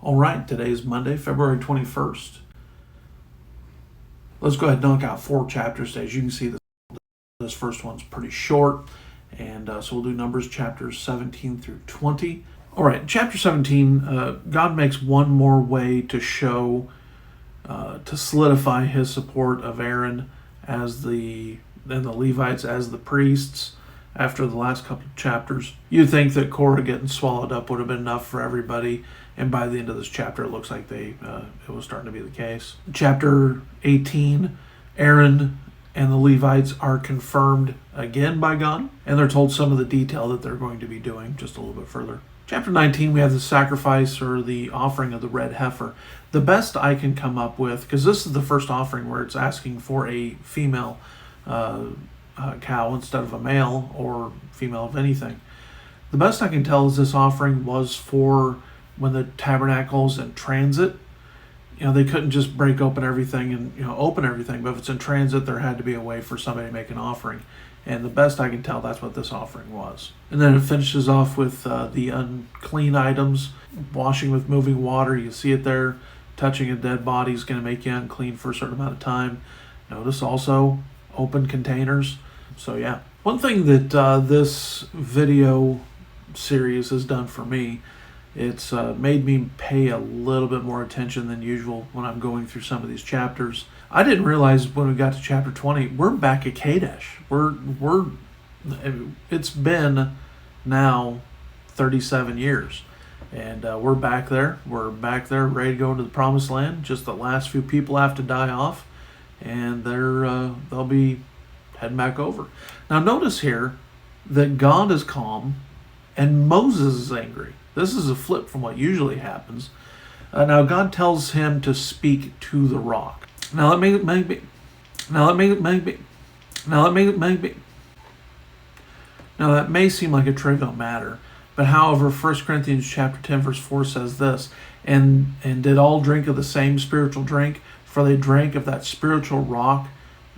All right, today is Monday, February 21st. Let's go ahead and knock out 4 chapters today. As you can see, this first one's pretty short, and so we'll do Numbers chapters 17 through 20. All right, chapter 17, God makes one more way to show, to solidify his support of Aaron and the Levites as the priests. After the last couple of chapters, you'd think that Korah getting swallowed up would have been enough for everybody, and by the end of this chapter, it looks like it was starting to be the case. Chapter 18, Aaron and the Levites are confirmed again by God, and they're told some of the detail that they're going to be doing just a little bit further. Chapter 19, we have the sacrifice or the offering of the red heifer. The best I can come up with, because this is the first offering where it's asking for a female cow instead of a male or female of anything. The best I can tell is this offering was for when the tabernacle's in transit. They couldn't just break open everything and open everything, but if it's in transit, there had to be a way for somebody to make an offering. And the best I can tell, that's what this offering was. And then it finishes off with the unclean items, washing with moving water. You see it there. Touching a dead body is going to make you unclean for a certain amount of time. Notice also open containers. So yeah, one thing that this video series has done for me, it's made me pay a little bit more attention than usual when I'm going through some of these chapters. I didn't realize when we got to chapter 20, we're back at Kadesh. It's been now 37 years, and we're back there. We're back there, ready to go into the promised land. Just the last few people have to die off, and they'll be heading back over. Now notice here that God is calm and Moses is angry. This is a flip from what usually happens. Now God tells him to speak to the rock. Now that may seem like a trivial matter, but however, 1 Corinthians chapter 10 verse 4 says this, and did all drink of the same spiritual drink, for they drank of that spiritual rock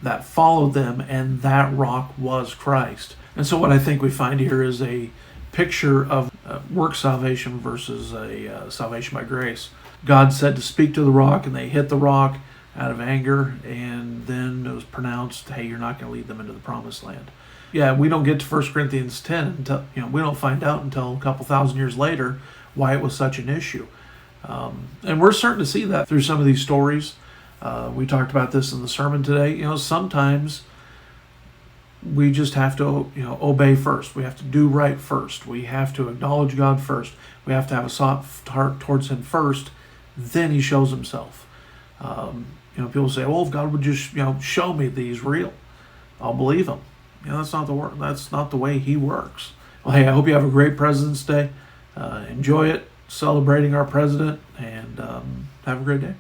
that followed them, and that rock was Christ. And so what I think we find here is a picture of work salvation versus a salvation by grace. God said to speak to the rock, and they hit the rock out of anger, and then it was pronounced, hey, you're not going to lead them into the promised land. Yeah, we don't get to 1 Corinthians 10 until, we don't find out until a couple thousand years later why it was such an issue. And we're starting to see that through some of these stories. We talked about this in the sermon today. Sometimes we just have to, obey first. We have to do right first. We have to acknowledge God first. We have to have a soft heart towards him first. Then he shows himself. People say, well, if God would just, show me that he's real, I'll believe him. That's not the way he works. Well, hey, I hope you have a great President's Day. Enjoy it, celebrating our president, and have a great day.